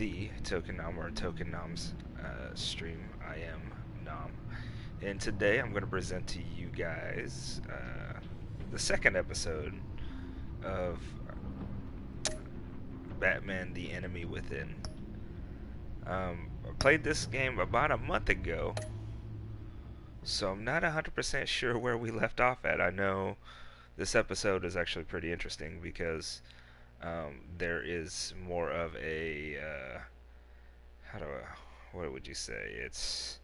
the Token Nom or Token Noms stream. I am Nom, and today I'm going to present to you guys the second episode of Batman: The Enemy Within. I played this game about a month ago, so I'm not 100% sure where we left off at. I know this episode is actually pretty interesting because there is more of a what would you say? It's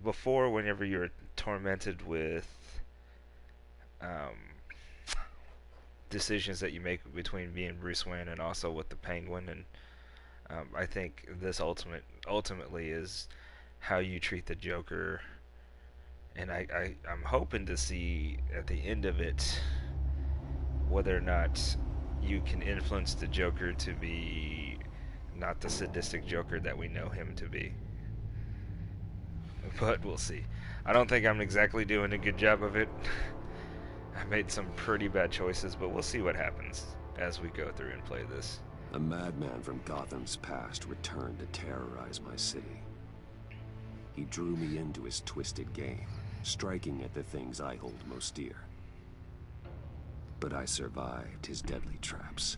before, whenever you're tormented with decisions that you make between being Bruce Wayne and also with the Penguin, and I think this ultimately is how you treat the Joker, and I'm hoping to see at the end of it whether or not you can influence the Joker to be not the sadistic Joker that we know him to be. But we'll see. I don't think I'm exactly doing a good job of it. I made some pretty bad choices, but we'll see what happens as we go through and play this. A madman from Gotham's past returned to terrorize my city. He drew me into his twisted game, striking at the things I hold most dear. But I survived his deadly traps.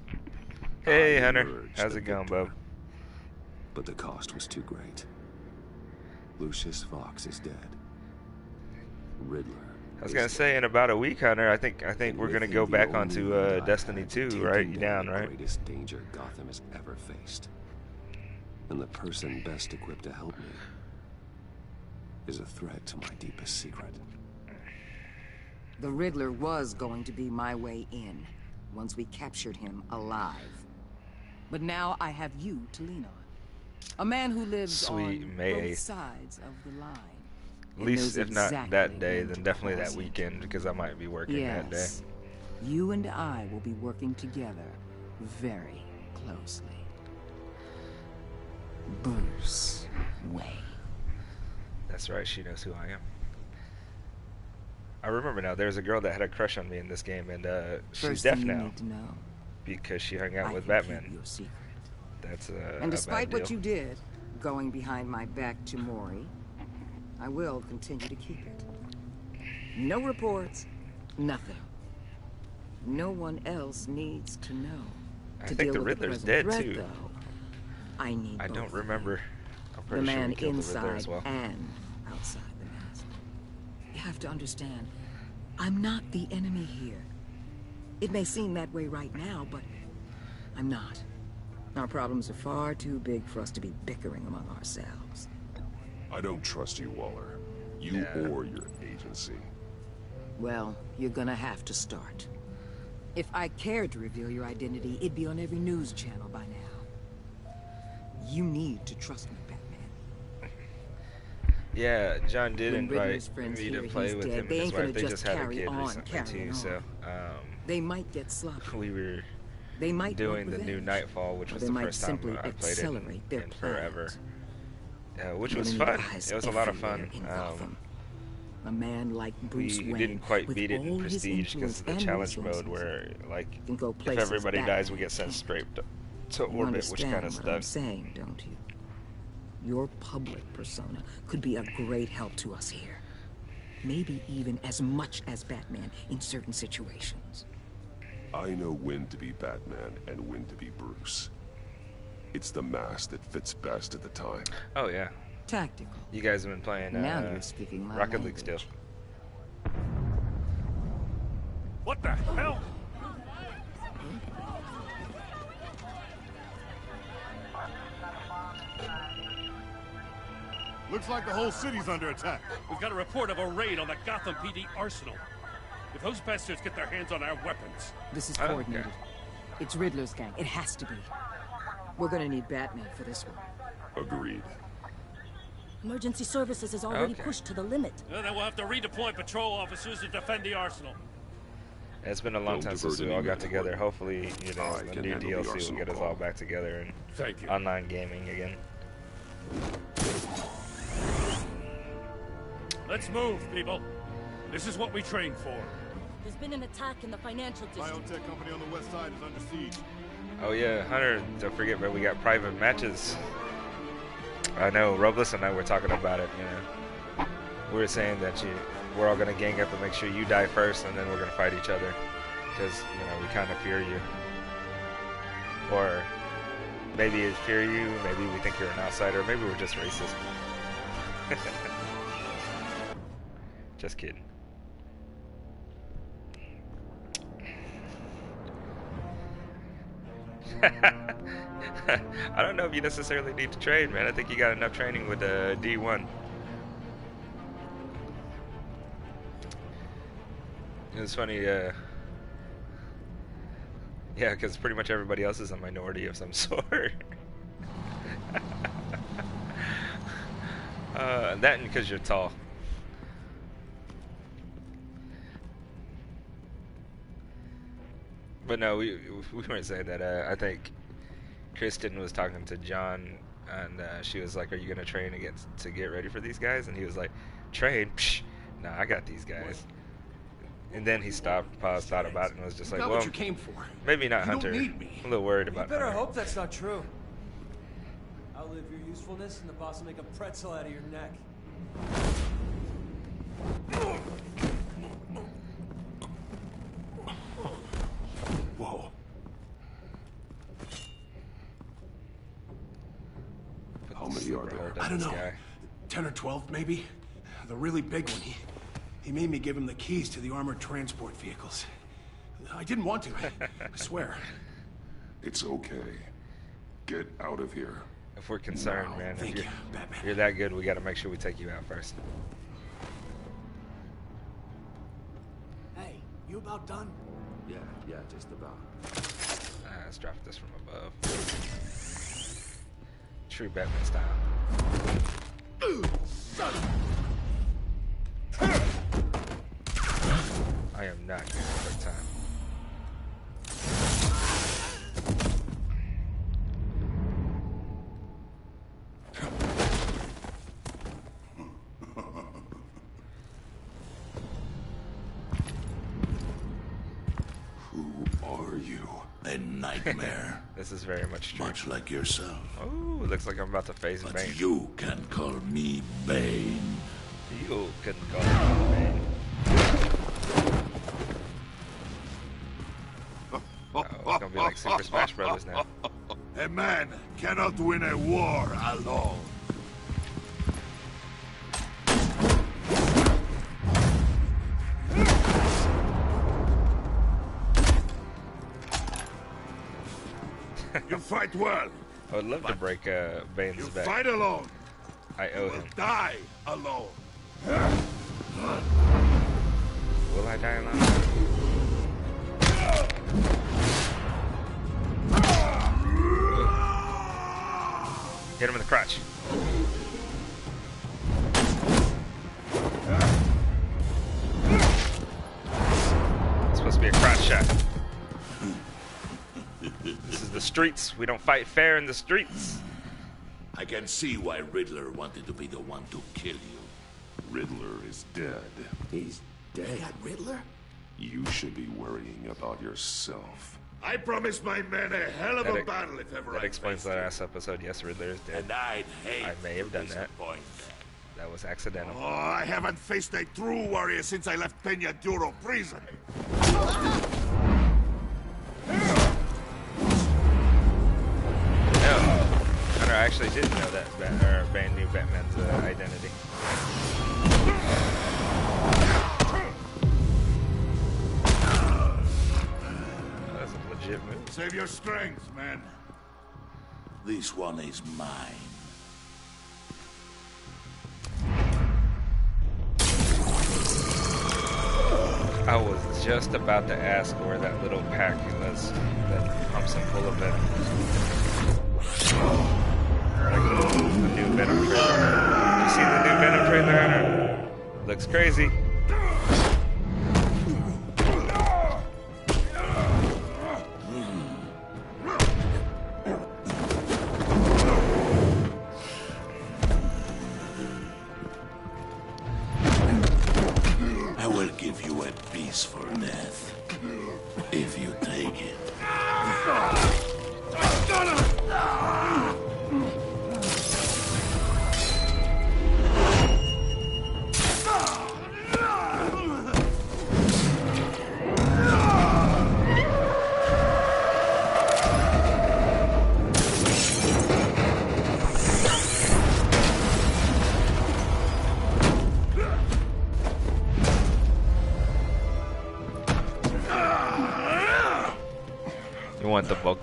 Hey, Hunter. How's it going, bub? But the cost was too great. Lucius Fox is dead. Riddler. I was gonna say, in about a week, Hunter, I think we're gonna go back onto Destiny 2, right? You down, right? The greatest danger Gotham has ever faced. And the person best equipped to help me is a threat to my deepest secret. The Riddler was going to be my way in, once we captured him alive. But now I have you to lean on. A man who lives on both sides of the line. At least, if not that day, then definitely that weekend, because I might be working that day. You and I will be working together very closely. Bruce Wayne. That's right, she knows who I am. I remember now, there's a girl that had a crush on me in this game, and she's deaf now because she hung out with Batman. Your secret. That's and despite what you did, going behind my back to Maury, I will continue to keep it. No reports, nothing. No one else needs to know. I think the Riddler's dead too. Though, I don't remember. I'm the pretty sure man we killed the Riddler inside as well. and outside the mask. You have to understand, I'm not the enemy here. It may seem that way right now, but I'm not. Our problems are far too big for us to be bickering among ourselves. I don't trust you, Waller. You or your agency. Well, you're gonna have to start. If I cared to reveal your identity, it'd be on every news channel by now. You need to trust me, Batman. Yeah, John did invite me to play with him and his wife. They just had a kid recently too, so they might get sloppy. We were doing the new Nightfall, which was the first time I played it in forever. Which was fun. It was a lot of fun. A man like Bruce we Wayne, didn't quite beat it in Prestige because of the challenge mode, where like if everybody dies, we get sent straight to orbit, which kind of stunk. stuck. I'm saying, don't you? Your public persona could be a great help to us here. Maybe even as much as Batman in certain situations. I know when to be Batman and when to be Bruce. It's the mask that fits best at the time. Oh yeah. Tactical. You guys have been playing now you're speaking my Rocket language. League still. What the hell? Looks like the whole city's under attack. We've got a report of a raid on the Gotham PD arsenal. If those bastards get their hands on our weapons... This is coordinated. It's Riddler's gang. It has to be. We're gonna need Batman for this one. Agreed. Emergency services is already pushed to the limit. Well, then we'll have to redeploy patrol officers to defend the arsenal. It's been a long time since we all got together. Hopefully, you know, the new DLC will get us all back together and online gaming again. Let's move, people. This is what we trained for. There's been an attack in the financial district. Biotech company on the west side is under siege. Oh yeah, Hunter, don't forget, man, we got private matches. I know, Robles and I were talking about it, you know. We were saying that we're all going to gang up and make sure you die first, and then we're going to fight each other. Because, you know, we kind of fear you. Or maybe it's fear you, maybe we think you're an outsider, maybe we're just racist. Just kidding. I don't know if you necessarily need to trade, man. I think you got enough training with D1. It's funny, yeah, because pretty much everybody else is a minority of some sort. That and because you're tall. But no, we weren't saying that. I think Kristen was talking to John, and she was like, "Are you gonna train to get ready for these guys?" And he was like, "Train? Psh, nah, I got these guys." And then he stopped, paused, thought about it, and was just like, Not "Well, what you came for. maybe not You Hunter. don't need me. I'm a little worried You about better Hunter." hope that's not true. Outlive your usefulness, and the boss will make a pretzel out of your neck. Whoa. How many are there? I don't know. 10 or 12, maybe? The really big one, he made me give him the keys to the armored transport vehicles. I didn't want to, I swear. It's okay. Get out of here. If we're concerned, man, Thank if you, Batman. you're that good, we got to make sure we take you out first. Hey, you about done? Yeah, just about. Let's drop this from above. True Batman style. I am not getting a quick time. Who are you? A nightmare. This is very much true. Much like yourself. Oh, looks like I'm about to face But Bane. you can call me Bane. You couldn't call me Bane. It's gonna be like Super Smash Brothers now. A man cannot win a war alone. You fight well. I would love to break Bane's You back. fight alone. I owe You him. will die alone. Will I die alone? Hit him in the crotch. It's supposed to be a crotch shot. This is the streets. We don't fight fair in the streets. I can see why Riddler wanted to be the one to kill you. Riddler is dead. He's dead. That Riddler? You should be worrying about yourself. I promised my men a hell of a battle if ever That I explains faced the you. last episode. Yes, Riddler is dead. And I'd hate I may have to done that. disappoint them. That was accidental. Oh, I haven't faced a true warrior since I left Peña Duro prison. No, Hunter actually didn't know that Bane knew Batman's identity. Oh, that's a legit move. Save your strength, man. This one is mine. I was just about to ask where that little pack was that pumps him full of venom. Like the new Venom trailer. You see the new Venom trailer, Hunter? Looks crazy. I will give you a piece for death. If you take it.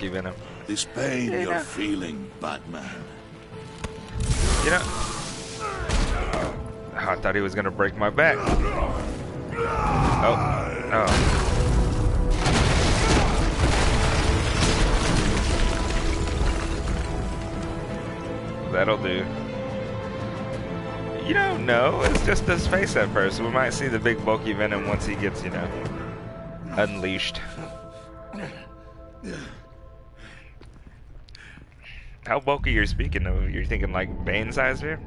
bulky venom. This pain You you're know. feeling, Batman. You know, I thought he was gonna break my back. Oh, oh. That'll do. You don't know. It's just his face at first. We might see the big bulky venom once he gets, you know, unleashed. How bulky you're speaking of? You're thinking like Bane size here?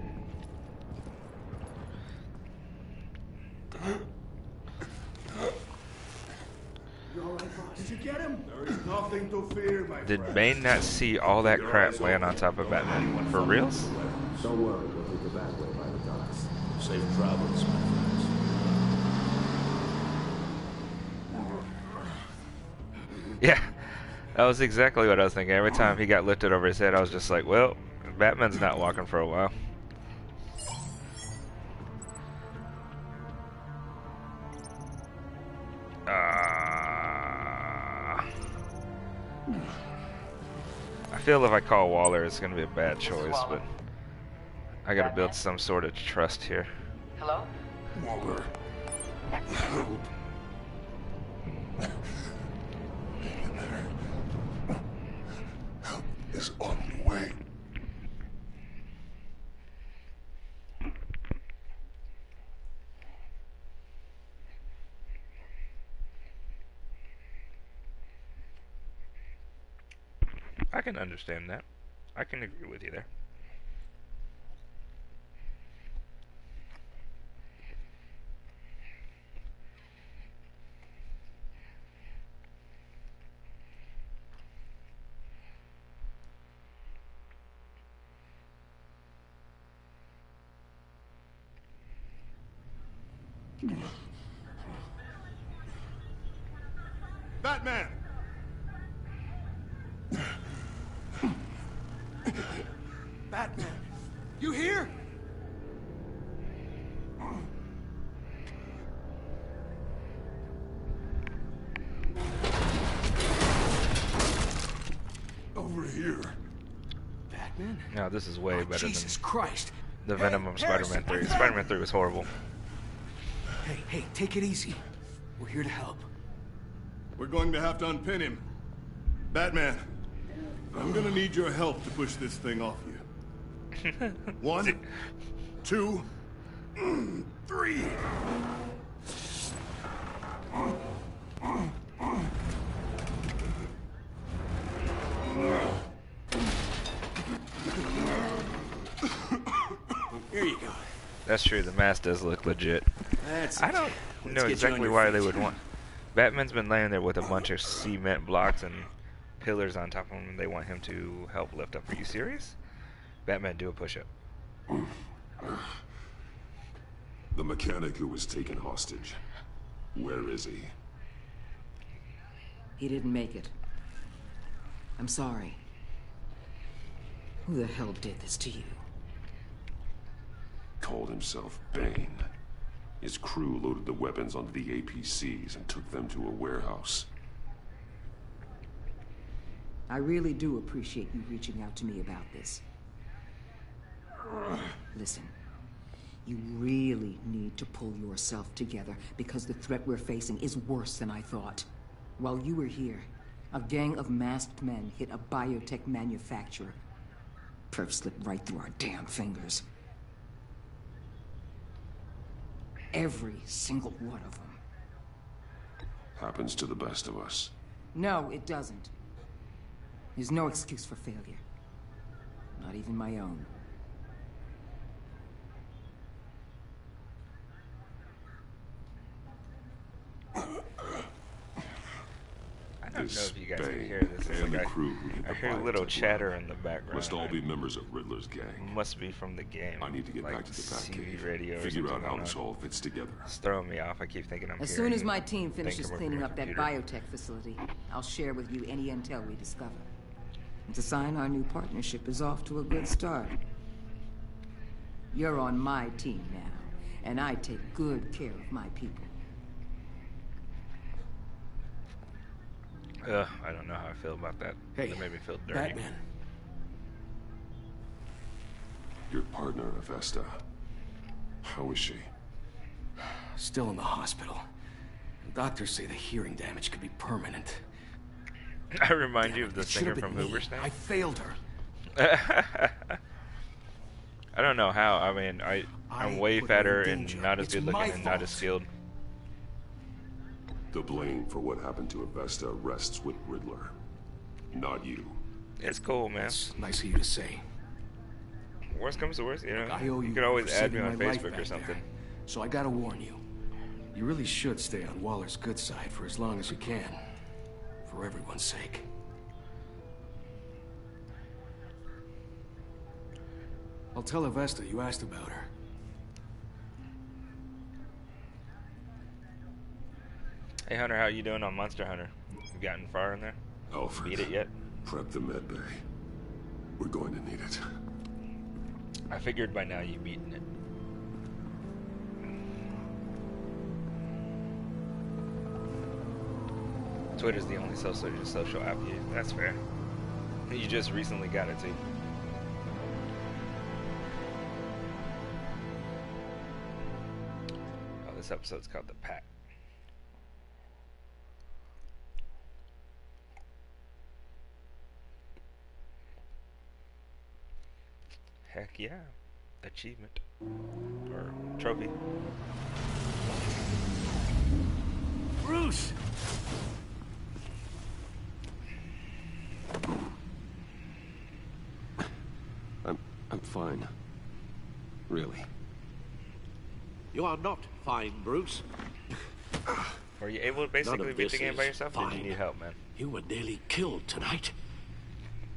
Did you get him? There is nothing to fear, my Did friend. Bane not see all that crap laying on top of Batman? For reals? Don't worry, we'll take the back way by the docks. Safe travels, my friends. Yeah, that was exactly what I was thinking. Every time he got lifted over his head, I was just like, well, Batman's not walking for a while. I feel if I call Waller, it's going to be a bad choice, but I got to build some sort of trust here. Hello? Waller. Help. Help is on the way. I can understand that. I can agree with you there. Batman! Batman, you here? Over here. Batman? No, this is way better Jesus than Christ. the Venom of Spider-Man 3. Spider-Man 3 was horrible. Hey, take it easy. We're here to help. We're going to have to unpin him. Batman, I'm gonna need your help to push this thing off you. 1, 2, 3. Here you go. That's true, the mask does look legit. That's I don't Let's know get you on exactly your why feet. they would want... Batman's been laying there with a bunch of cement blocks and pillars on top of him, and they want him to help lift up. Are you serious? Batman, do a push-up. The mechanic who was taken hostage. Where is he? He didn't make it. I'm sorry. Who the hell did this to you? Called himself Bane. His crew loaded the weapons onto the APCs and took them to a warehouse. I really do appreciate you reaching out to me about this. Listen, you really need to pull yourself together because the threat we're facing is worse than I thought. While you were here, a gang of masked men hit a biotech manufacturer. Perf slipped right through our damn fingers. Every single one of them. Happens to the best of us. No, it doesn't. There's no excuse for failure. Not even my own. I don't know This if you guys can Bane hear this. It's and the like crew who did I the hear a little biotech chatter lab in the background. must all be members of Riddler's gang. Must be from the game. I need to get like back to the Pact CB cave. radio or Figure out something how going this on. all fits together. It's throwing me off. I keep thinking I'm As hearing soon as my it. team Think finishes I'm cleaning working up that on a biotech facility, I'll share with you any intel we discover. And to sign our new partnership is off to a good start. You're on my team now, and I take good care of my people. I don't know how I feel about that. Hey, That made me feel dirty. Batman. Your partner, Avesta. How is she? Still in the hospital. Doctors say the hearing damage could be permanent. I remind Damn you it, of the it should singer have from been me. Hoover's I failed her. I don't know how. I mean, I'm way put her in fatter danger. and not as It's good my looking and not as fault. skilled. The blame for what happened to Avesta rests with Riddler, not you. It's cool, man. It's nice of you to say. Worst comes to worst, you know. I owe you. You could always for add me saving on my life Facebook or back something. there. So I gotta warn you. You really should stay on Waller's good side for as long as you can. For everyone's sake. I'll tell Avesta you asked about her. Hey Hunter, how you doing on Monster Hunter? You gotten far in there? Alfred, Beat it yet? prep the med bay. We're going to need it. I figured by now you've beaten it. Twitter's the only social app you use. That's fair. You just recently got it too. Oh, this episode's called The Pact. Heck yeah. Achievement. Or trophy. Bruce! I'm fine. Really. You are not fine, Bruce. Were you able to basically beat the game by yourself, or did you need help, man? You were nearly killed tonight.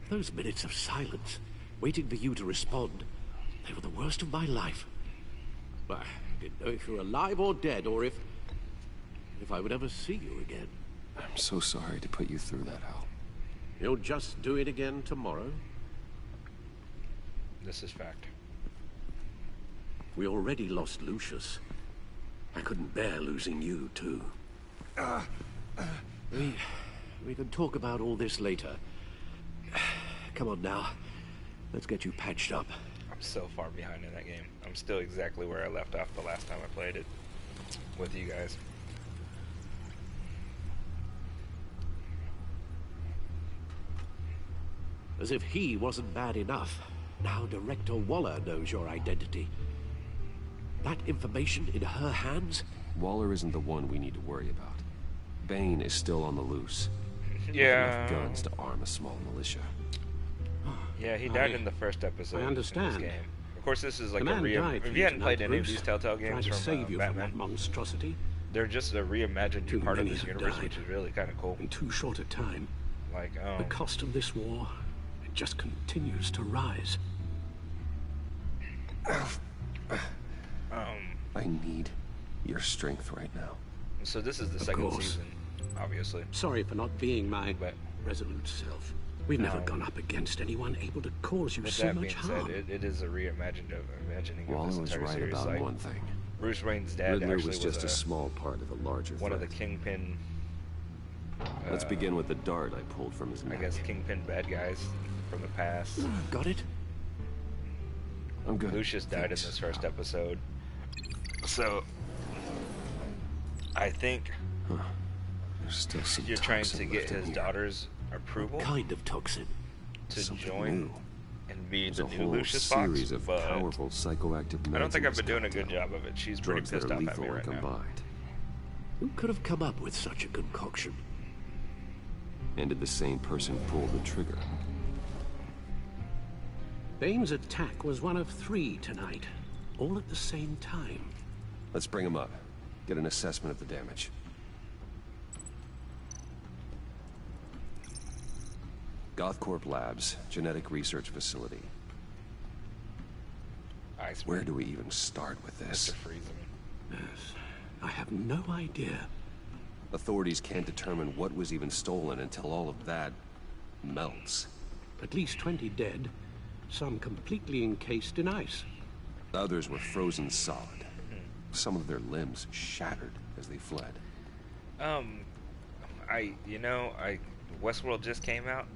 Those minutes of silence, waiting for you to respond, they were the worst of my life. I didn't know if you were alive or dead, or if I would ever see you again. I'm so sorry to put you through that, Al. You'll just do it again tomorrow. This is fact. We already lost Lucius. I couldn't bear losing you, too. We can talk about all this later. Come on now. Let's get you patched up. I'm so far behind in that game. I'm still exactly where I left off the last time I played it with you guys. As if he wasn't bad enough. Now Director Waller knows your identity. That information in her hands? Waller isn't the one we need to worry about. Bane is still on the loose. Yeah. With enough guns to arm a small militia. Yeah, he died in the first episode. I understand. In this game. Of course, this is like The a man died if you hadn't tonight, played any of Bruce, these Telltale games trying to from save you Batman, from that monstrosity. they're just a reimagined Too part of many this have universe, died. which is really kind of cool. In too short a time. Like, The cost of this war, it just continues to rise. I need your strength right now. So this is the Of second course. season, obviously. Sorry for not being my But- resolute self. We've never gone up against anyone able to cause you With so that much being harm. said, it is a imagining of Waller this was entire right series. about Like, one thing. Bruce Wayne's dad Riddler actually was just a a small part of a larger one of the threat. Kingpin. Let's begin with the dart I pulled from his I neck. guess Kingpin bad guys from the past. Got it? I'm good. Lucius died in Thanks. this first episode, so I think There's still some you're trying to toxin get left in his here. daughter's approval Kind of toxin. to Something join new. and be There's the a new whole Lucius Fox, series of but powerful psychoactive meds I don't think in I've this been doing a good cocktail. job of it. She's pretty Drugs pissed that are off at lethal me when right now. combined. Who could have come up with such a concoction? And did the same person pull the trigger? Bane's attack was one of 3 tonight, all at the same time. Let's bring him up. Get an assessment of the damage. Gothcorp Labs, genetic research facility. Iceman, Where do we even start with this? Mr. Freezeman. Yes, I have no idea. Authorities can't determine what was even stolen until all of that melts. At least 20 dead, some completely encased in ice. Others were frozen solid. Some of their limbs shattered as they fled. I Westworld just came out.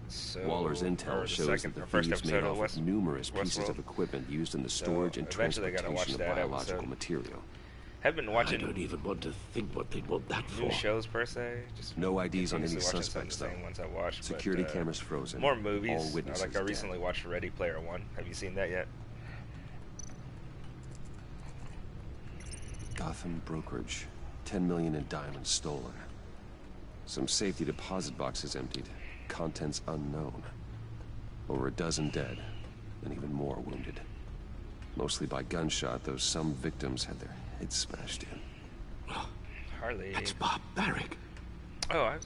So, Waller's intel shows that the first thieves made episode off of with numerous pieces Westworld. of equipment used in the storage and eventually I gotta watch transportation of that biological episode. material. Have been watching. I don't even want to think what they'd want that new for. shows per se. Just no IDs on any continuously watching suspects, some of the same though. ones I watched. Security but, cameras frozen. More movies. All witnesses Like I dead. recently watched Ready Player One. Have you seen that yet? Gotham brokerage. 10 million in diamonds stolen. Some safety deposit boxes emptied. Contents unknown. Over a dozen dead, and even more wounded. Mostly by gunshot, though some victims had their heads smashed in. Harley. That's barbaric. Oh,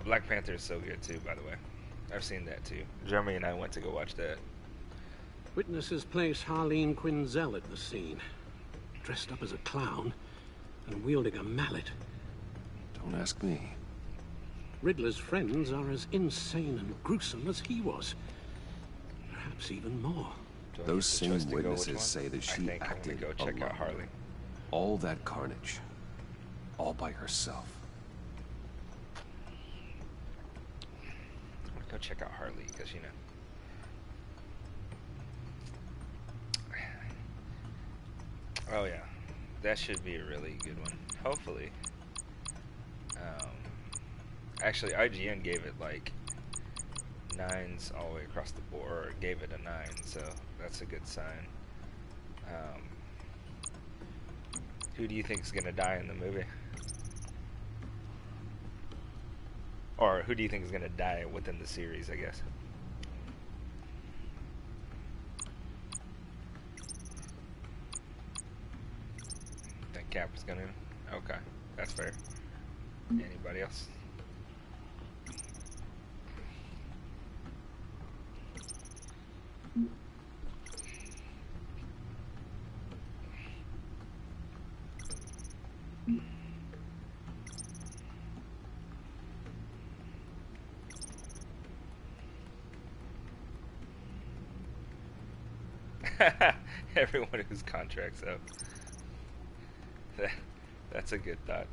Black Panther is so good too, by the way. I've seen that too. Jeremy and I went to go watch that. Witnesses place Harleen Quinzel at the scene, dressed up as a clown and wielding a mallet. Don't ask me. Riddler's friends are as insane and gruesome as he was. Perhaps even more. Those same witnesses say that she acted I'm gonna go check alone. out Harley. All that carnage. All by herself. I'm gonna go check out Harley, because, you know. Oh, yeah. That should be a really good one. Hopefully. Actually, IGN gave it, like, 9s all the way across the board. Or gave it a 9, so that's a good sign. Who do you think is going to die in the movie? Or who do you think is going to die within the series, I guess? Think Cap is going to? Okay, that's fair. Anybody else? Everyone whose contract's up. That's a good thought.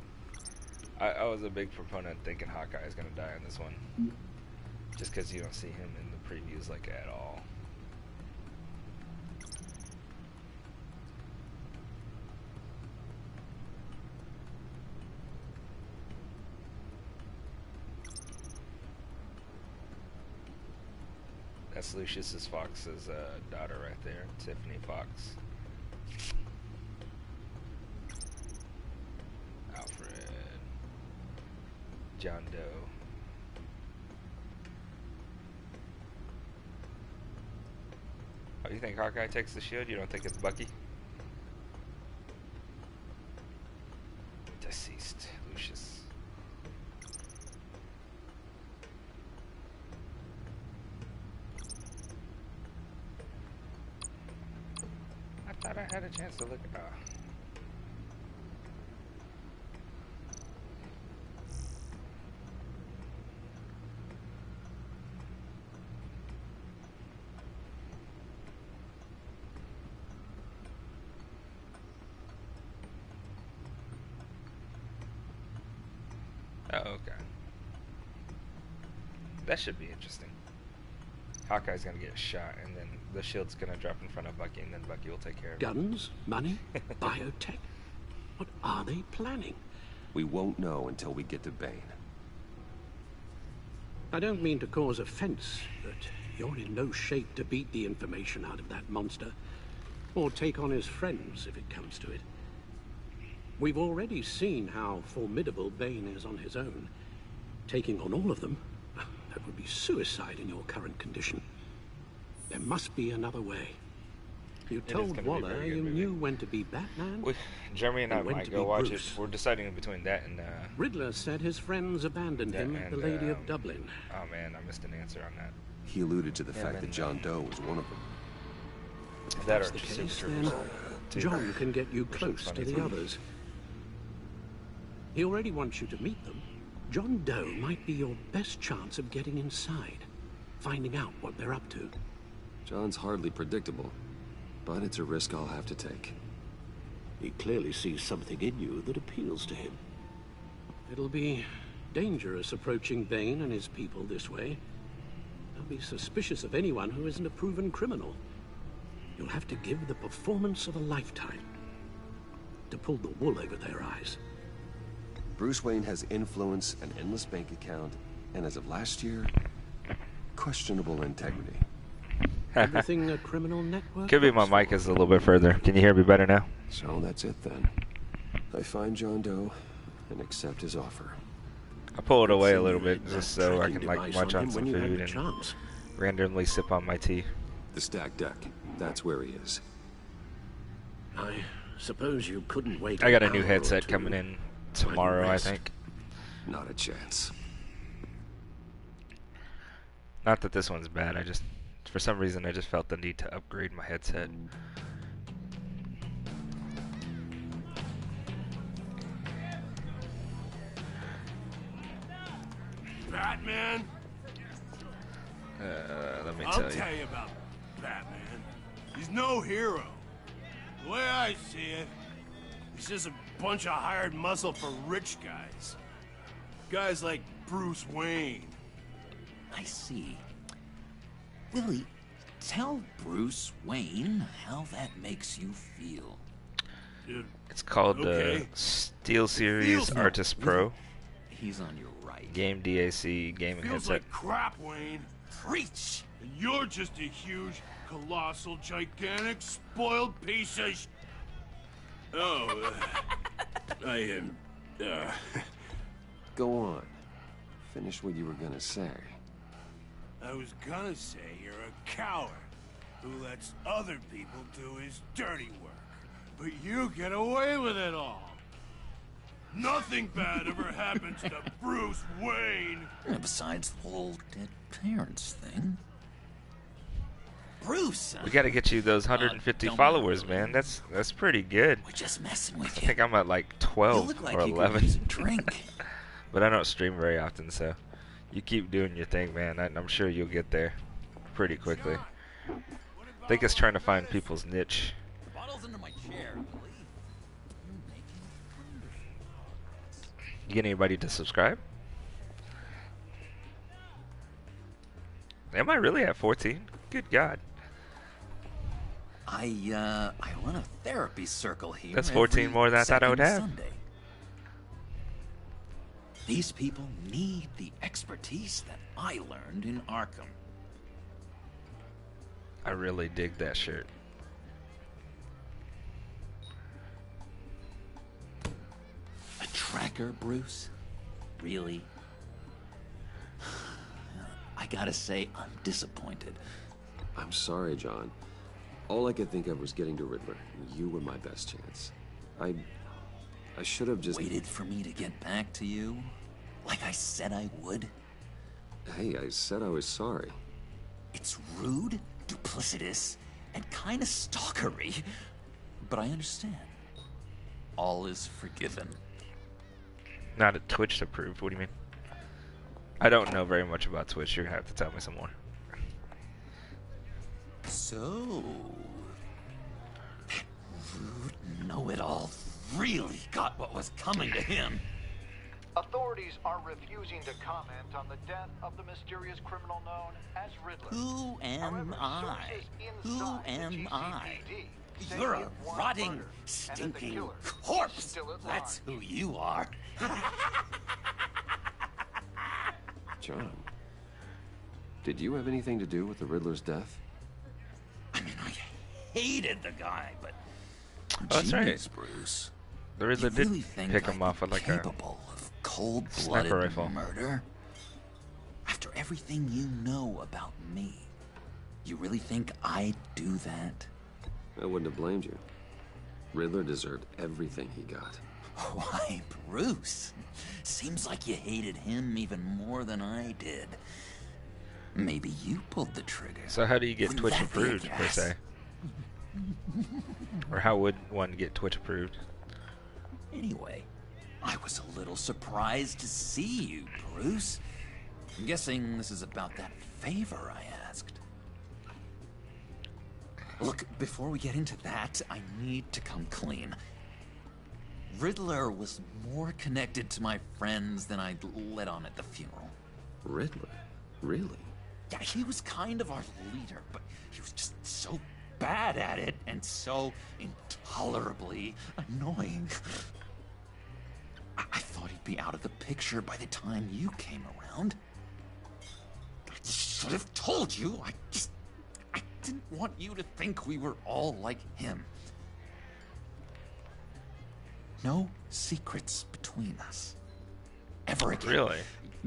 I was a big proponent thinking Hawkeye is going to die in this one. Just because you don't see him in the previews like at all. That's Lucius Fox's daughter right there, Tiffany Fox. Alfred. John Doe. Oh, you think Hawkeye takes the shield? You don't think it's Bucky? Deceased Lucius. I thought I had a chance to look at. Oh, okay. That should be interesting. Hawkeye's gonna get shot, and then the shield's gonna drop in front of Bucky, and then Bucky will take care of it. Guns? Money? Biotech? What are they planning? We won't know until we get to Bane. I don't mean to cause offense, but you're in no shape to beat the information out of that monster, or take on his friends if it comes to it. We've already seen how formidable Bane is on his own. Taking on all of them, that would be suicide in your current condition. There must be another way. You told Waller you knew when to be Batman. Jeremy and I might go watch it. We're deciding between that and Riddler said his friends abandoned him at the Lady of Dublin. Oh man, I missed an answer on that. He alluded to the fact that John Doe was one of them. If that's the case, then John can get you close to the others. He already wants you to meet them. John Doe might be your best chance of getting inside, finding out what they're up to. John's hardly predictable, but it's a risk I'll have to take. He clearly sees something in you that appeals to him. It'll be dangerous approaching Bane and his people this way. I'll be suspicious of anyone who isn't a proven criminal. You'll have to give the performance of a lifetime to pull the wool over their eyes. Bruce Wayne has influence, an endless bank account, and as of last year, questionable integrity. Everything a criminal network. Could be my mic is a little bit further. Can you hear me better now? So that's it then. I find John Doe and accept his offer. I pull it away a little bit just so I can like Device munch on on him some when you had food a and chance. randomly sip on my tea. The stacked deck. That's where he is. I suppose you couldn't wait. I got a an new hour or headset two coming in while you tomorrow, I rest. think. Not a chance. Not that this one's bad, I just, for some reason, I just felt the need to upgrade my headset. Batman? Let me I'll tell you about Batman. He's no hero. The way I see it, he's just a bunch of hired muscle for rich guys. Guys like Bruce Wayne. I see. Willie, tell Bruce Wayne how that makes you feel. Dude, It's called okay. Steel Series feels like- Artist Pro. He's on your right. Game DAC gaming feels headset. like crap, Wayne. Preach! And you're just a huge, colossal, gigantic, spoiled piece of Oh, I am, Go on. Finish what you were gonna say. I was gonna say you're a coward who lets other people do his dirty work. But you get away with it all. Nothing bad ever happens to Bruce Wayne. Besides the whole dead parents thing. Bruce! We gotta get you those 150 don't followers, worry. man. That's pretty good. We're just messing with I you. think I'm at like You 12 look like or you could 11. use a drink. But I don't stream very often, so you keep doing your thing, man. I'm sure you'll get there pretty quickly. I think it's trying to find people's niche. Bottle's under my chair, Willie. You get anybody to subscribe? Am I really at 14? Good God. I run a therapy circle here. That's 14 every more than I thought I would second have. Sunday. These people need the expertise that I learned in Arkham. I really dig that shirt. A tracker, Bruce? Really? I gotta say, I'm disappointed. I'm sorry, John. All I could think of was getting to Riddler. You were my best chance. I should have just... Waited for me to get back to you? Like I said I would? Hey, I said I was sorry. It's rude, duplicitous, and kinda stalkery. But I understand. All is forgiven. Not a Twitch approved. What do you mean? I don't know very much about Twitch. You're gonna have to tell me some more. So... that rude know-it-all really got what was coming to him. Authorities are refusing to comment on the death of the mysterious criminal known as Riddler. Who am However, I? sources Who inside the am I? GCPD say You're he a had one rotting, murder, and that the stinking killer is corpse! still at That's large. who you are. John, did you have anything to do with the Riddler's death? I mean, I hated the guy, but... Oh, that's right. Jeez, Bruce. The Riddler You did really think pick I'd him off with be like a capable of cold-blooded sniper rifle. murder? After everything you know about me, you really think I'd do that? I wouldn't have blamed you. Riddler deserved everything he got. Why, Bruce? Seems like you hated him even more than I did. Maybe you pulled the trigger. So how do you get Wouldn't Twitch that be a approved, per guess? se? Or how would one get Twitch approved? Anyway, I was a little surprised to see you, Bruce. I'm guessing this is about that favor I asked. Look, before we get into that, I need to come clean. Riddler was more connected to my friends than I'd let on at the funeral. Riddler? Really? Yeah, he was kind of our leader, but he was just so bad at it and so intolerably annoying. I thought he'd be out of the picture by the time you came around. I should have told you. I didn't want you to think we were all like him. No secrets between us. Ever again. Really?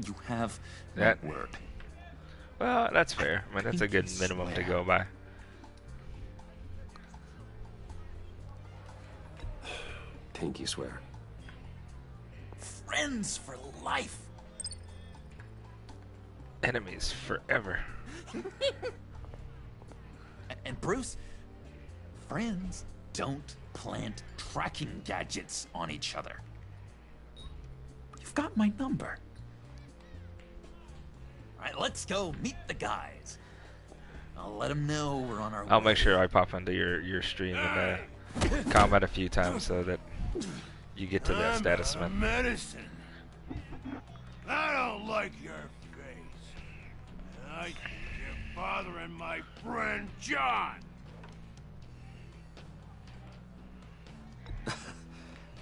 You have that word. Well, that's fair. I mean, that's a good minimum to go by. Pinky swear. Friends for life. Enemies forever. And Bruce, friends don't plant tracking gadgets on each other. You've got my number. All right, let's go meet the guys. I'll let them know we're on our way. I'll make sure I pop into your stream and comment a few times so that you get to that status, man. Medicine. I don't like your face. I think you're bothering my friend John.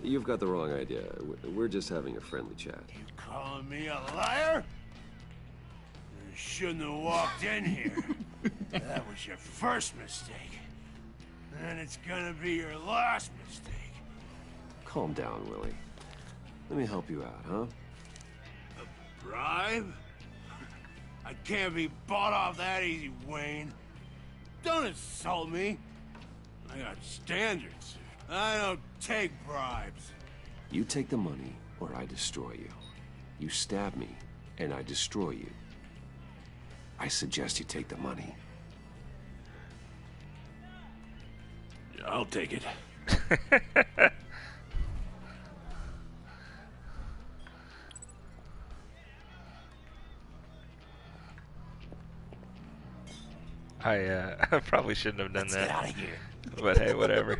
You've got the wrong idea. We're just having a friendly chat. You calling me a liar? You shouldn't have walked in here. That was your first mistake. And it's gonna be your last mistake. Calm down, Willie. Let me help you out, huh? A bribe? I can't be bought off that easy, Wayne. Don't insult me. I got standards. I don't take bribes. You take the money, or I destroy you. You stab me, and I destroy you. I suggest you take the money. I'll take it. I probably shouldn't have done Let's that. get out of here. But hey, whatever.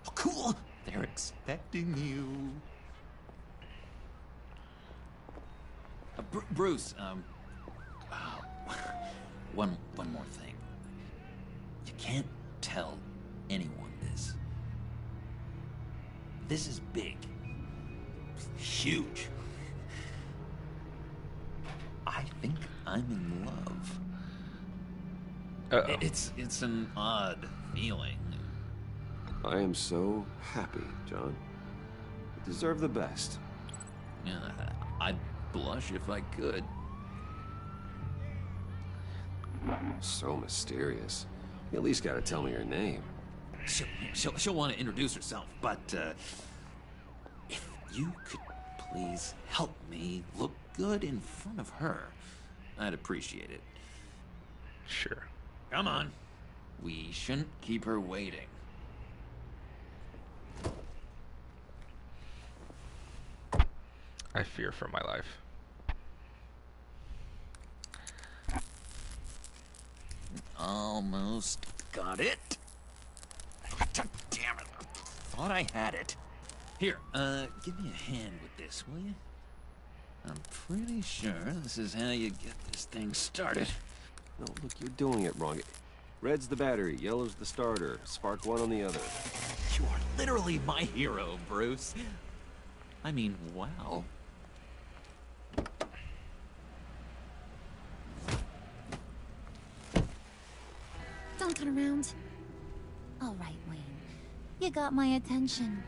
Oh, cool. They're expecting you. Bruce, one more thing. You can't tell anyone this. This is big. Huge. I think I'm in love. Uh-oh. It's an odd feeling. I am so happy, John. You deserve the best. Yeah, I'd blush if I could. So mysterious. You at least gotta tell me your name. She'll want to introduce herself, but if you could please help me look good in front of her, I'd appreciate it. Sure. Come on. We shouldn't keep her waiting. I fear for my life. Almost got it. God damn it. Thought I had it. Here, give me a hand with this, will you? I'm pretty sure this is how you get this thing started. No, look, you're doing it wrong. Red's the battery, yellow's the starter. Spark one on the other. You are literally my hero, Bruce. I mean, wow. Don't turn around. All right, Wayne. You got my attention.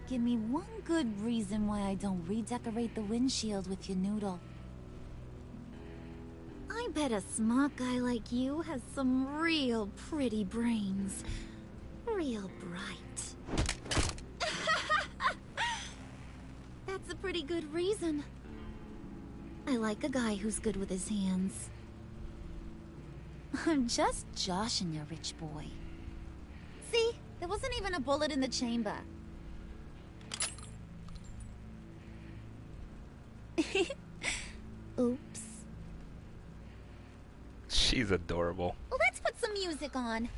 Give me one good reason why I don't redecorate the windshield with your noodle. I bet a smart guy like you has some real pretty brains. Real bright. That's a pretty good reason. I like a guy who's good with his hands. I'm just joshing you, rich boy. See? There wasn't even a bullet in the chamber. Oops. She's adorable. Let's put some music on.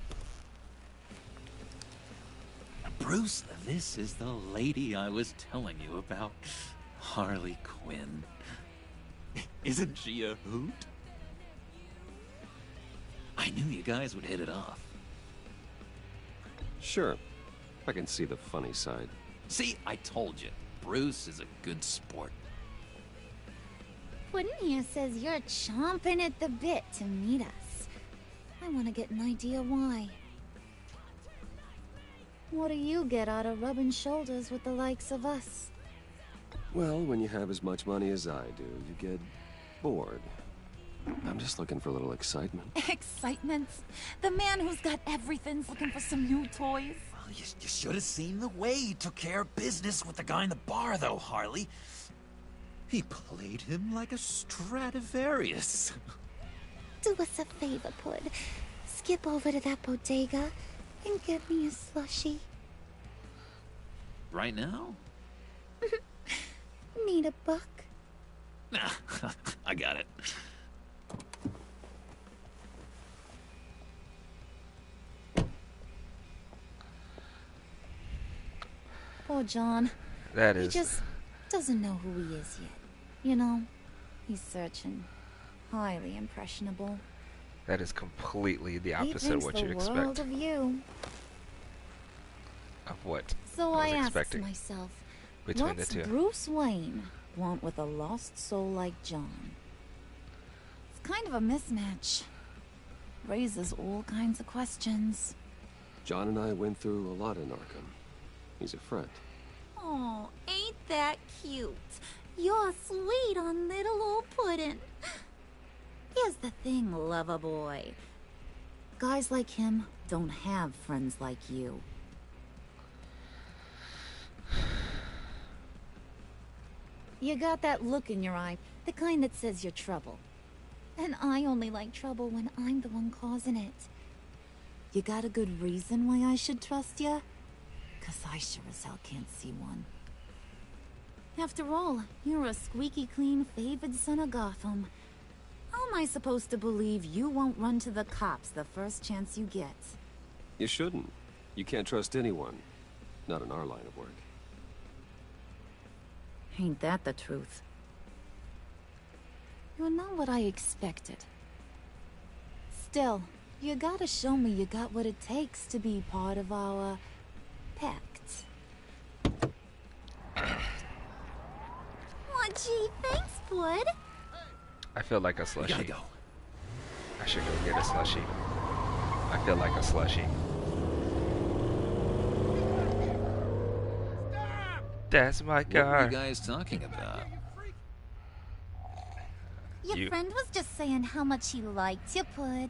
Bruce, this is the lady I was telling you about. Harley Quinn. Isn't she a hoot? I knew you guys would hit it off. Sure. I can see the funny side. See, I told you. Bruce is a good sport. Puddin' here says you're chomping at the bit to meet us. I want to get an idea why. What do you get out of rubbing shoulders with the likes of us? Well, when you have as much money as I do, you get bored. I'm just looking for a little excitement. Excitement? The man who's got everything's looking for some new toys. Well, you should have seen the way he took care of business with the guy in the bar, though, Harley. He played him like a Stradivarius. Do us a favor, Pud. Skip over to that bodega and get me a slushie. Right now? Need a buck? Nah, I got it. Poor John. That is... He just doesn't know who he is yet. You know, he's searching. Highly impressionable. That is completely the He opposite of thinks what the you'd world expect. of you. Of what? So I was asked expecting myself, between what's the two. Bruce Wayne want with a lost soul like John? It's kind of a mismatch. Raises all kinds of questions. John and I went through a lot in Arkham. He's a friend. Oh, ain't that cute? You're sweet on little old Puddin'. Here's the thing, lover boy. Guys like him don't have friends like you. You got that look in your eye, the kind that says you're trouble. And I only like trouble when I'm the one causing it. You got a good reason why I should trust you? 'Cause I sure as hell can't see one. After all, you're a squeaky clean favored son of Gotham. How am I supposed to believe you won't run to the cops the first chance you get? You shouldn't. You can't trust anyone. Not in our line of work. Ain't that the truth? You're not what I expected. Still, you gotta show me you got what it takes to be part of our... Pact. Aw, gee, thanks, Bud. I feel like a slushie. Gotta go. I should go get a slushie. I feel like a slushie. That's my What were car. you guys talking about? Your friend was just saying how much he liked you, Pud.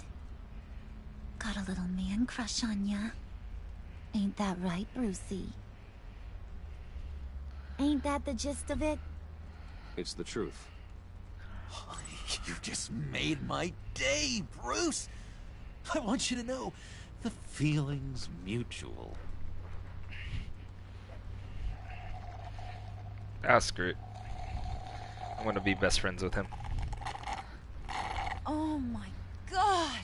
Got a little man crush on ya. Ain't that right, Brucey? Ain't that the gist of it? It's the truth. You just made my day, Bruce. I want you to know, the feeling's mutual. Ah, screw it. I want to be best friends with him. Oh my god!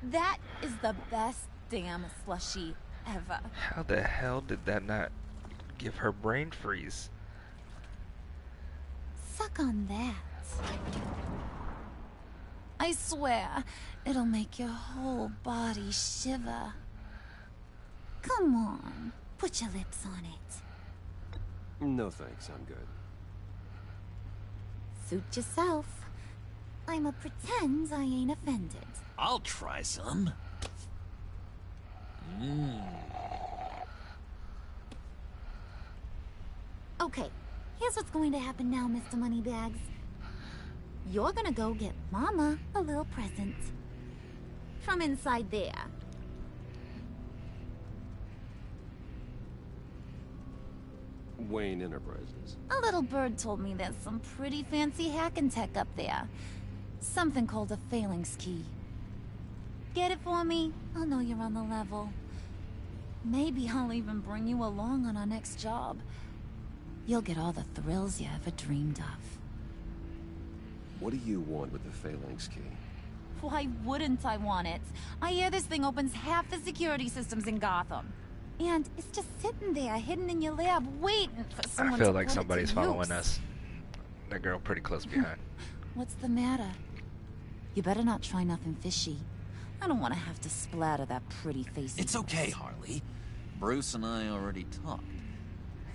That is the best damn slushie ever. How the hell did that not give her brain freeze? Suck on that. I swear, it'll make your whole body shiver. Come on, put your lips on it. No thanks, I'm good. Suit yourself. I'ma pretend I ain't offended. I'll try some. Okay, here's what's going to happen now, Mr. Moneybags. You're gonna go get Mama a little present. From inside there. Wayne Enterprises. A little bird told me there's some pretty fancy hacking tech up there. Something called a phalanx key. Get it for me? I'll know you're on the level. Maybe I'll even bring you along on our next job. You'll get all the thrills you ever dreamed of. What do you want with the Phalanx key? Why wouldn't I want it? I hear this thing opens half the security systems in Gotham. And it's just sitting there, hidden in your lab, waiting for someone to I feel like put it somebody's to following use. us. That girl pretty close behind. What's the matter? You better not try nothing fishy. I don't want to have to splatter that pretty face. It's okay, Harley. Bruce and I already talked.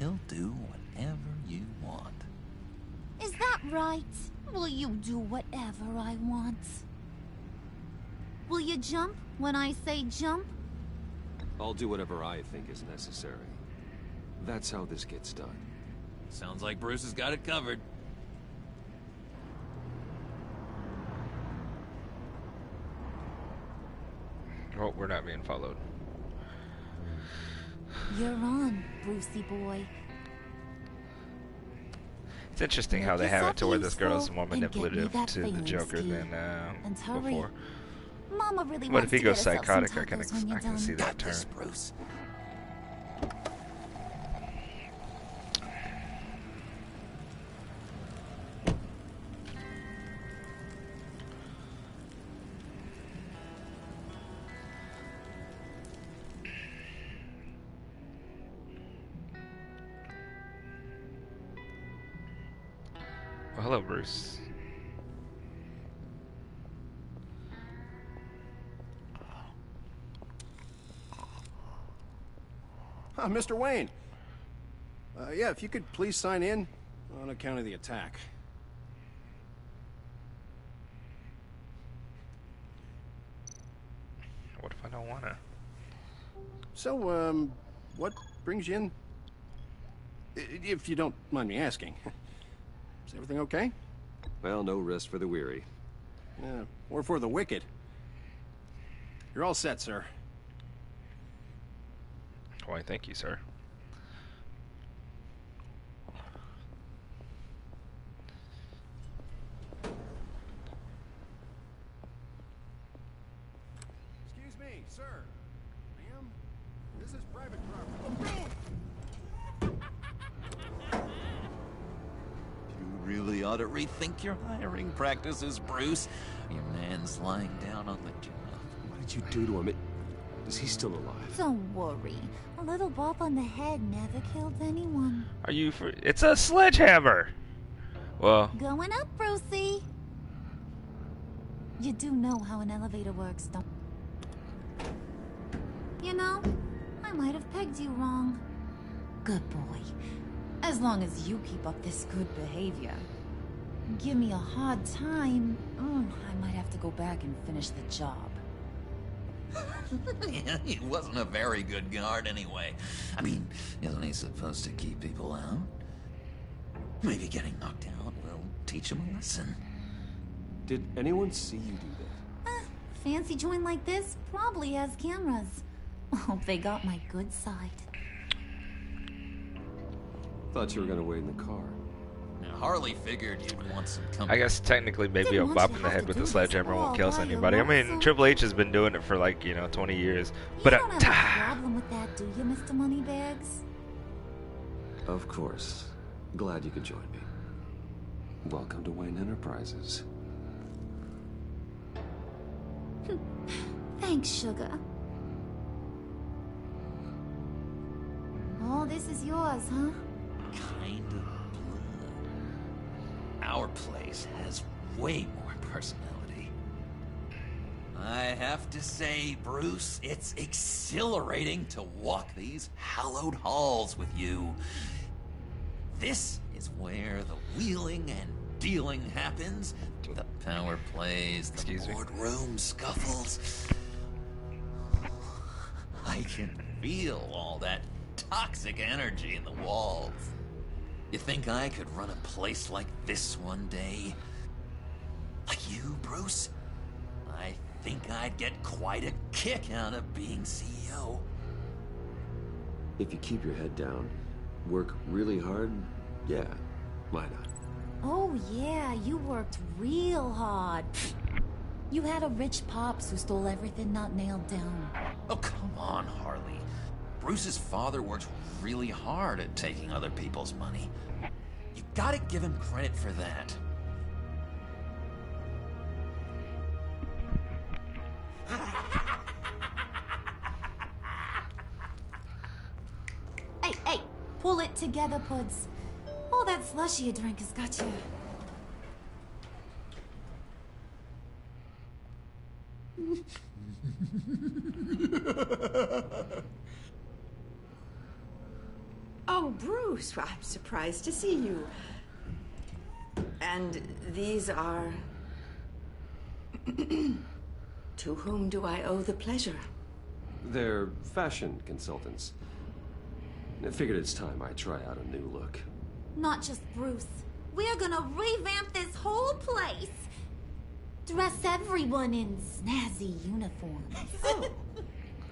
He'll do whatever you want. Is that right? Will you do whatever I want? Will you jump when I say jump? I'll do whatever I think is necessary. That's how this gets done. Sounds like Bruce has got it covered. Oh, we're not being followed. You're on, Brucey boy. It's interesting how they have it to where this girl is more manipulative to the Joker than before. Mama really But if wants he to goes get herself some psychotic, I tacos when you're can see done. that turn. Bruce. Well, hello, Bruce. Mr. Wayne. Yeah, if you could please sign in on account of the attack. What if I don't wanna? So, what brings you in? If you don't mind me asking. Is everything okay? Well, no rest for the weary. Yeah, or for the wicked. You're all set, sir. Why, thank you, sir. Excuse me, sir. Ma'am, this is private property. You really ought to rethink your hiring practices, Bruce. Your man's lying down on the job. What did you do to him? Is he still alive? Don't worry. A little bump on the head never killed anyone. Are you for? It's a sledgehammer. Well, Going up, Brucey. You do know how an elevator works, don't you? Know, I might have pegged you wrong. Good boy. As long as you keep up this good behavior. Give me a hard time, I might have to go back and finish the job. Yeah, he wasn't a very good guard anyway. I mean, isn't he supposed to keep people out? Maybe getting knocked out will teach him a lesson. Did anyone see you do that? Fancy joint like this probably has cameras. Hope they got my good side. Thought you were gonna wait in the car. Now, Harley figured you'd want some company. I guess technically maybe a bop in the head with the sledgehammer won't kill anybody. I mean, Triple H has been doing it for like, 20 years. But You don't have a problem with that, do you, Mr. Moneybags? Of course. Glad you could join me. Welcome to Wayne Enterprises. Thanks, sugar. Oh, this is yours, huh? Kind of blood. Our place has way more personality. I have to say, Bruce, it's exhilarating to walk these hallowed halls with you. This is where the wheeling and dealing happens. The power plays, the boardroom scuffles. I can feel all that toxic energy in the walls. You think I could run a place like this one day? Like you, Bruce? I think I'd get quite a kick out of being CEO. If you keep your head down, work really hard, yeah, why not? Oh, yeah, you worked real hard. You had a rich pops who stole everything not nailed down. Oh, come on, Harley. Bruce's father worked really hard at taking other people's money. You gotta give him credit for that. Pull it together, Puds. All that slushy you drank has got you. Oh, Bruce, I'm surprised to see you. And these are... To whom do I owe the pleasure? They're fashion consultants. I figured it's time I try out a new look. Not just Bruce. We're gonna revamp this whole place. Dress everyone in snazzy uniforms. Oh.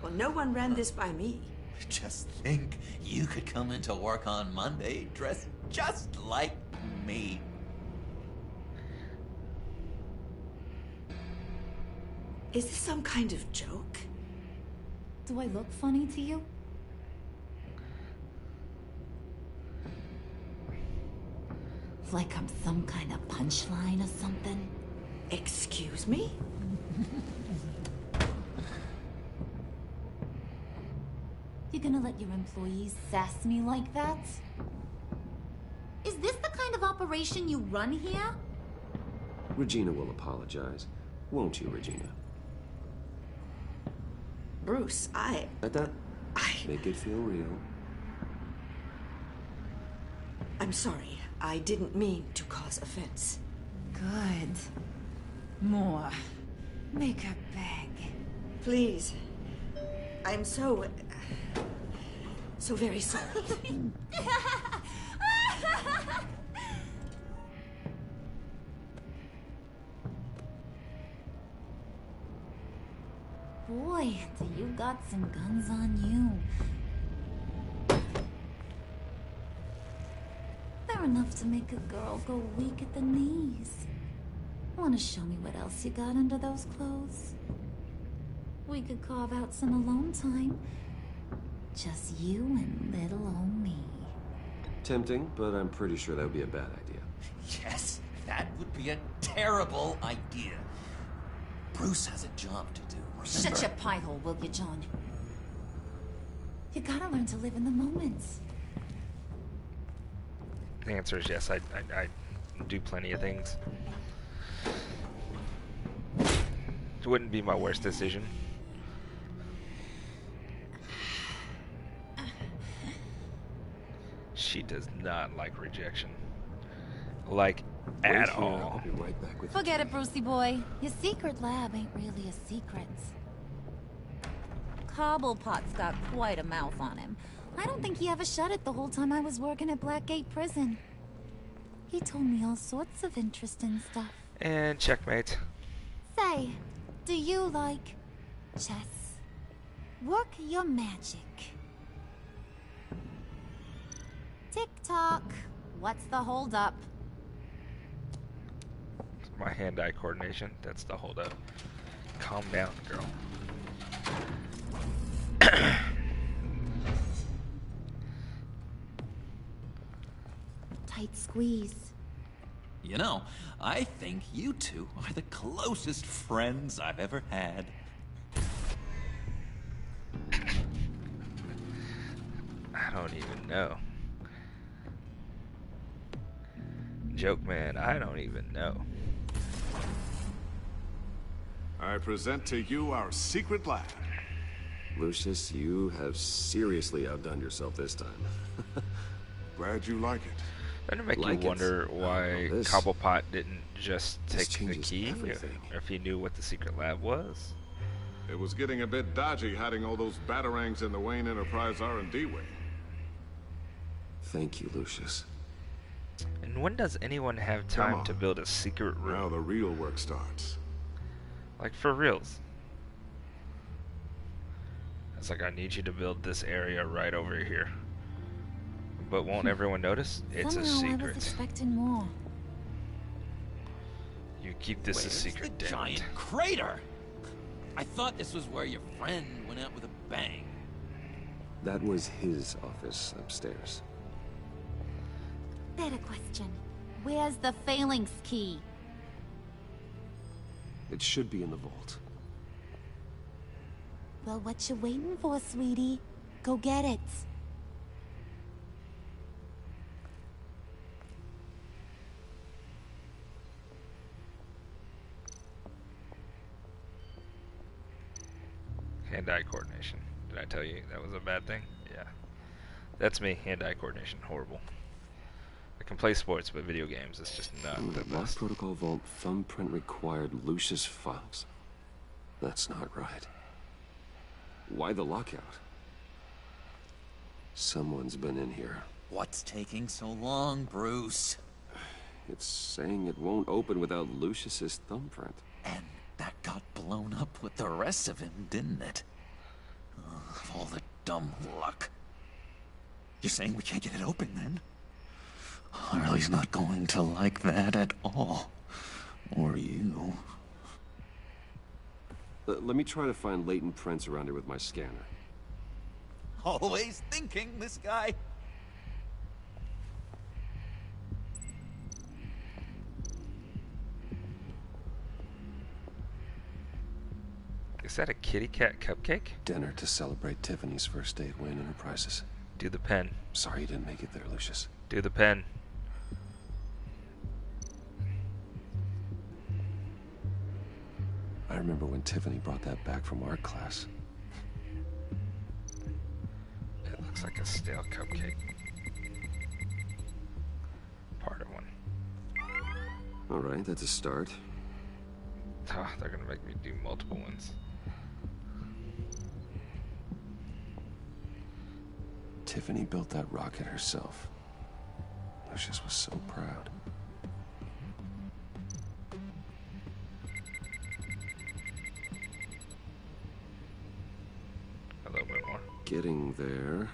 Well, no one ran this by me. Just think, you could come into work on Monday dressed just like me. Is this some kind of joke? Do I look funny to you? Like I'm some kind of punchline or something? Excuse me? You gonna let your employees sass me like that? Is this the kind of operation you run here? Regina will apologize. Won't you, Regina? Bruce, Let that make it feel real. I'm sorry. I didn't mean to cause offense. Good. More. Make her beg. Please. I'm so very sorry. Boy, do you got some guns on you. They're enough to make a girl go weak at the knees. Wanna show me what else you got under those clothes? We could carve out some alone time. Just you and little old me. Tempting, but I'm pretty sure that would be a bad idea. Yes, that would be a terrible idea. Bruce has a job to do. Remember? Shut your pie hole, will you, John? You gotta learn to live in the moment. The answer is yes. I do plenty of things. It wouldn't be my worst decision. She does not like rejection. Like, at all. I'll be right back with Forget it, Brucey boy. Your secret lab ain't really a secret. Cobblepot's got quite a mouth on him. I don't think he ever shut it the whole time I was working at Blackgate Prison. He told me all sorts of interesting stuff. And checkmate. Say, do you like chess? Work your magic. Tick-tock. What's the holdup? My hand-eye coordination. That's the holdup. Calm down, girl. Tight squeeze. You know, I think you two are the closest friends I've ever had. I don't even know. Joke man, I don't even know. I present to you our secret lab. Lucius, you have seriously outdone yourself this time. Glad you like it. Doesn't it make you wonder why Cobblepot didn't just take the key, or if he knew what the secret lab was? It was getting a bit dodgy hiding all those batarangs in the Wayne Enterprise R&D wing. Thank you, Lucius. And when does anyone have time to build a secret room? Now the real work starts. Like, for reals. It's like, I need you to build this area right over here. But won't everyone notice? It's a Somehow I was secret. expecting more. You keep this a secret, the damn giant it. crater? I thought this was where your friend went out with a bang. That was his office upstairs. Better question. Where's the phalanx key? It should be in the vault. Well, what you waiting for, sweetie? Go get it. Hand-eye coordination. Did I tell you that was a bad thing? Yeah. That's me. Hand-eye coordination. Horrible. I can play sports, but video games, it's just not the Lock best. protocol vault thumbprint required Lucius files. That's not right. Why the lockout? Someone's been in here. What's taking so long, Bruce? It's saying it won't open without Lucius's thumbprint. And that got blown up with the rest of him, didn't it? All the dumb luck. You're saying we can't get it open, then? Harley's not going to like that at all. Or you. Let me try to find latent prints around here with my scanner. Always thinking, this guy. Is that a kitty cat cupcake? Dinner to celebrate Tiffany's first day at Wayne Enterprises. Do the pen. Sorry you didn't make it there, Lucius. Do the pen. I remember when Tiffany brought that back from art class. It looks like a stale cupcake. Part of one. Alright, that's a start. Oh, they're gonna make me do multiple ones. Tiffany built that rocket herself. Lucius was so proud. A little bit more. Getting there.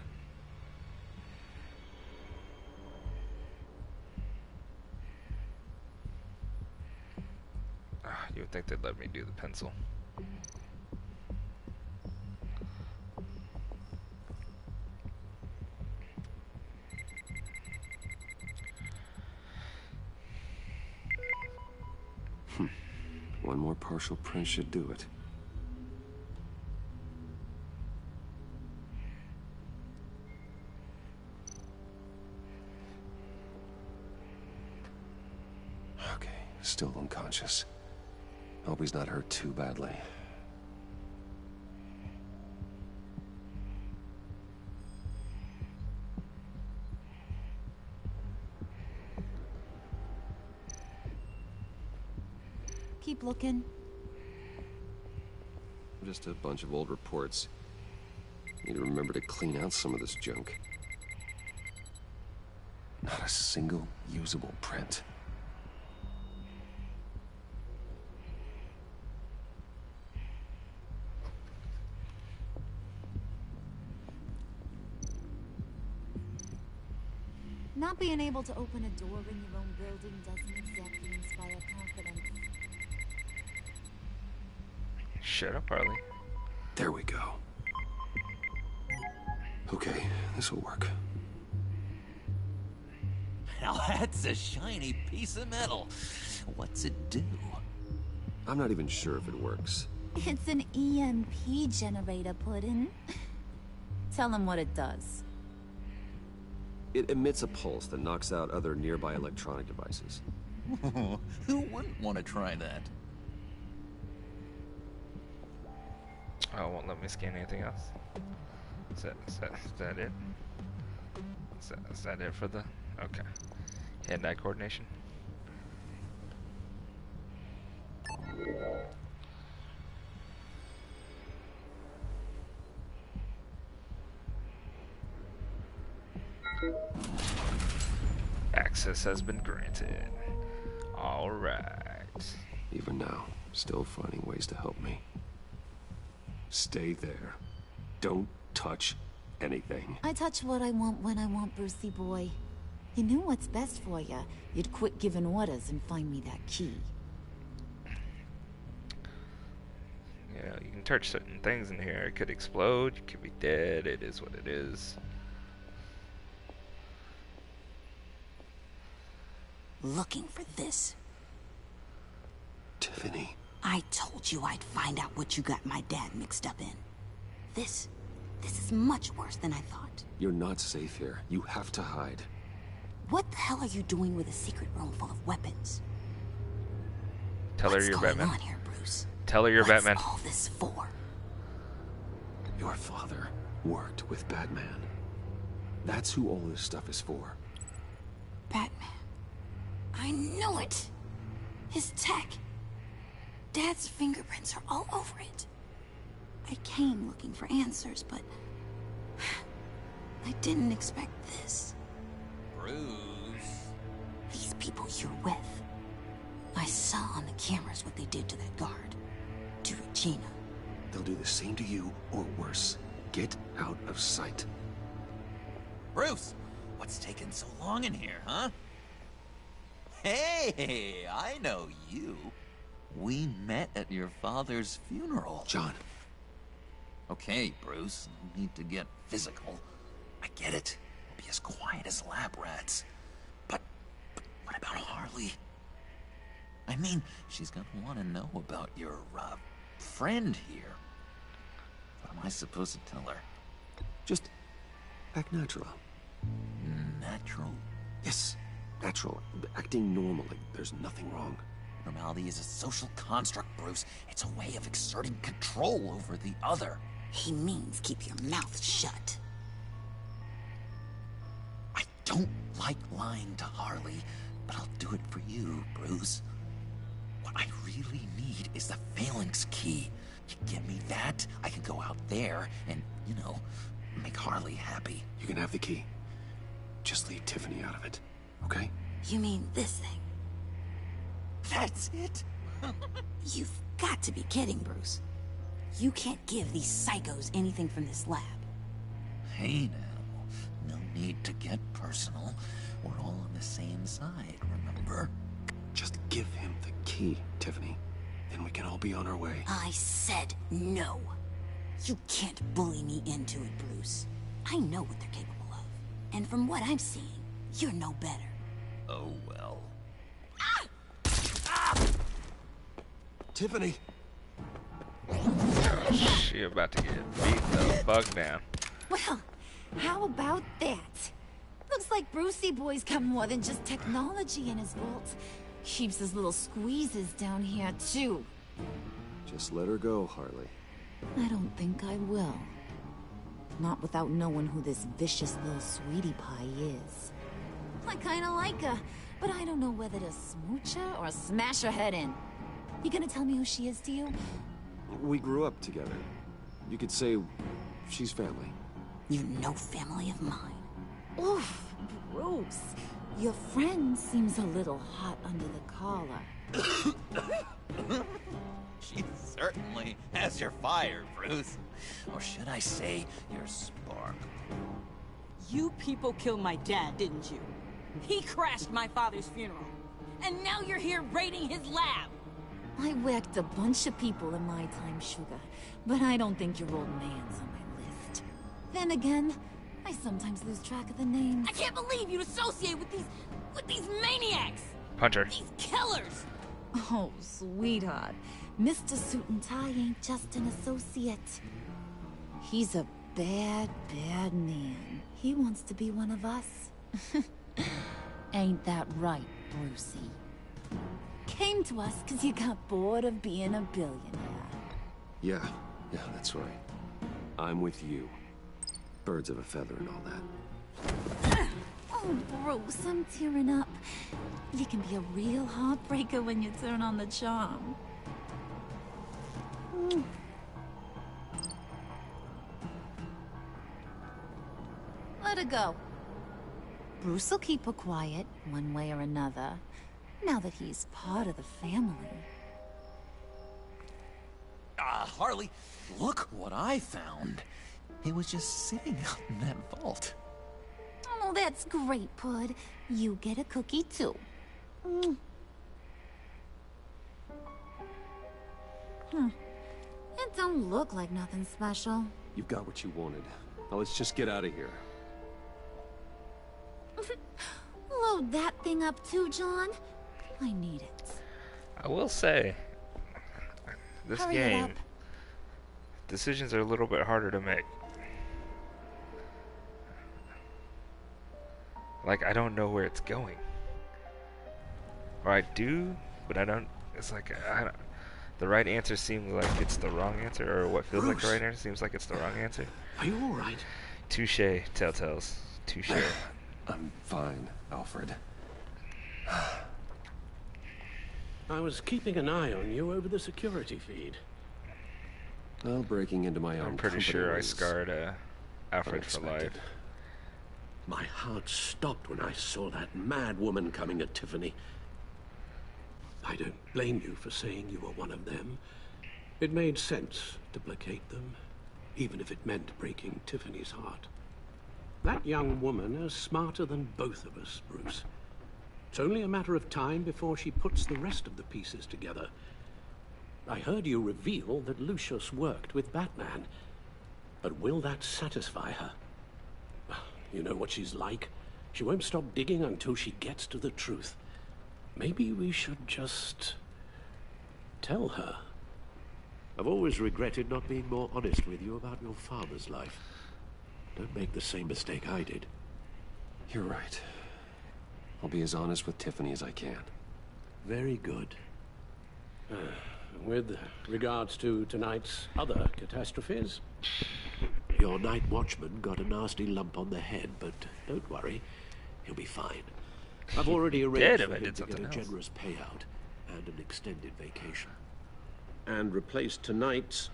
You would think they'd let me do the pencil. One more partial print should do it. Okay, still unconscious. Hope he's not hurt too badly. Keep looking. Just a bunch of old reports. Need to remember to clean out some of this junk. Not a single usable print. Not being able to open a door in your own building doesn't exactly inspire confidence. Shut up, Harley. There we go. Okay, this will work. Now that's a shiny piece of metal. What's it do? I'm not even sure if it works. It's an EMP generator, Puddin'. Tell him what it does. It emits a pulse that knocks out other nearby electronic devices. Who wouldn't want to try that? Oh, it won't let me scan anything else. Is that it? Is that it for the... Okay. Hand-eye coordination. Access has been granted. Alright. Even now, still finding ways to help me. Stay there. Don't touch anything. I touch what I want when I want, Brucey boy. You knew what's best for you. You'd quit giving orders and find me that key. Yeah, you can touch certain things in here. It could explode, you could be dead, it is what it is. Looking for this. Tiffany. I told you I'd find out what you got my dad mixed up in. This is much worse than I thought. You're not safe here. You have to hide. What the hell are you doing with a secret room full of weapons? Tell her you're Batman. What's going on here, Bruce? Tell her you're Batman. What's all this for? Your father worked with Batman. That's who all this stuff is for. Batman. I knew it. His tech. Dad's fingerprints are all over it. I came looking for answers, but I didn't expect this. Bruce. These people you're with. I saw on the cameras what they did to that guard. To Regina. They'll do the same to you, or worse. Get out of sight. Bruce, what's taking so long in here, huh? Hey, I know you. We met at your father's funeral. John. Okay, Bruce, no need to get physical. I get it. We'll be as quiet as lab rats. But what about Harley? I mean, she's gonna want to know about your, friend here. What am I supposed to tell her? Just act natural. Natural? Yes, natural. Acting normally. There's nothing wrong. Normality is a social construct, Bruce. It's a way of exerting control over the other. He means keep your mouth shut. I don't like lying to Harley, but I'll do it for you, Bruce. What I really need is the phalanx key. You give me that, I can go out there and, you know, make Harley happy. You can have the key. Just leave Tiffany out of it, okay? You mean this thing? That's it? You've got to be kidding, Bruce. You can't give these psychos anything from this lab. Hey now, no need to get personal. We're all on the same side, remember? Just give him the key, Tiffany. Then we can all be on our way. I said no. You can't bully me into it, Bruce. I know what they're capable of. And from what I'm seeing, you're no better. Oh well. Tiffany! Oh, she about to get beat the fuck down. Well, how about that? Looks like Brucey Boy's got more than just technology in his vault. Keeps his little squeezes down here, too. Just let her go, Harley. I don't think I will. Not without knowing who this vicious little sweetie pie is. I kinda like her, but I don't know whether to smooch her or smash her head in. You gonna tell me who she is to you? We grew up together. You could say she's family. You're no family of mine. Oof, Bruce. Your friend seems a little hot under the collar. She certainly has your fire, Bruce. Or should I say, your spark. You people killed my dad, didn't you? He crashed my father's funeral. And now you're here raiding his lab. I whacked a bunch of people in my time, Sugar, but I don't think your old man's on my list. Then again, I sometimes lose track of the names. I can't believe you'd associate with these maniacs! Punch her. These killers! Oh, sweetheart. Mr. Suit and Tie ain't just an associate. He's a bad, bad man. He wants to be one of us. Ain't that right, Brucey? Came to us because you got bored of being a billionaire. Yeah, that's right. I'm with you. Birds of a feather and all that. Oh, Bruce, I'm tearing up. You can be a real heartbreaker when you turn on the charm. Let her go. Bruce will keep her quiet, one way or another, now that he's part of the family. Harley, look what I found. It was just sitting out in that vault. Oh, that's great, Pud. You get a cookie, too. It don't look like nothing special. You've got what you wanted. Now let's just get out of here. Load that thing up too, John. I need it. I will say, this Hurry it game, up. decisions are a little bit harder to make. Like, I don't know where it's going. Or I do, but I don't. It's like, The right answer seems like it's the wrong answer, or what feels like the Bruce. right answer seems like it's the wrong answer. Are you all right? Touche, Telltales. Touche. I'm fine, Alfred. I was keeping an eye on you over the security feed. Well, breaking into my own I'm pretty sure I scarred Alfred for life. My heart stopped when I saw that mad woman coming at Tiffany. I don't blame you for saying you were one of them. It made sense to placate them, even if it meant breaking Tiffany's heart. That young woman is smarter than both of us, Bruce. It's only a matter of time before she puts the rest of the pieces together. I heard you reveal that Lucius worked with Batman. But will that satisfy her? You know what she's like. She won't stop digging until she gets to the truth. Maybe we should just tell her. I've always regretted not being more honest with you about your father's life. Don't make the same mistake I did. You're right. I'll be as honest with Tiffany as I can. Very good. With regards to tonight's other catastrophes? Your night watchman got a nasty lump on the head, but don't worry. He'll be fine. I've already arranged for him to get a generous payout and an extended vacation. And replaced tonight's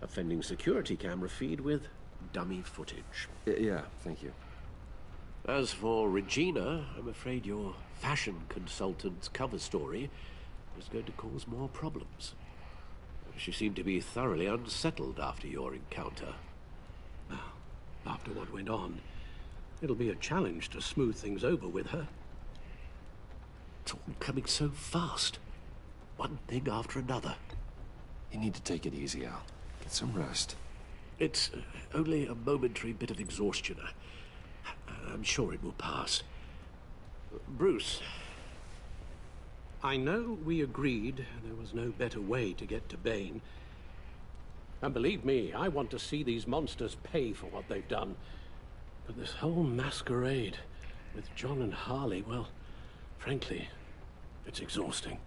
offending security camera feed with dummy footage. Yeah, thank you. As for Regina, I'm afraid your fashion consultant's cover story is going to cause more problems. She seemed to be thoroughly unsettled after your encounter. Well, after what went on, it'll be a challenge to smooth things over with her. It's all coming so fast. One thing after another. You need to take it easy, Al. Get some rest. It's only a momentary bit of exhaustion. I'm sure it will pass. Bruce, I know we agreed there was no better way to get to Bane. And believe me, I want to see these monsters pay for what they've done. But this whole masquerade with John and Harley, well, frankly, it's exhausting.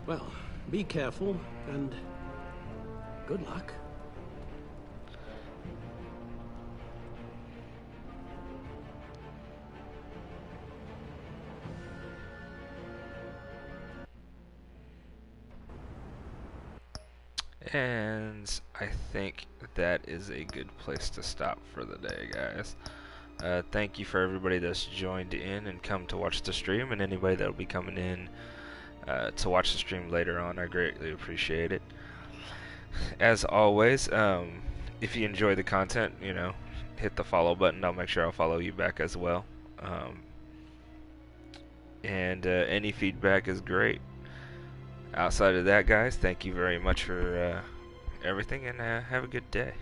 Well, be careful, and good luck. And I think that is a good place to stop for the day, guys. Thank you for everybody that's joined in and come to watch the stream, and anybody that will be coming in to watch the stream later on. I greatly appreciate it. As always, if you enjoy the content, you know, hit the follow button. I'll make sure I'll follow you back as well. And any feedback is great. Outside of that, guys, thank you very much for everything, and have a good day.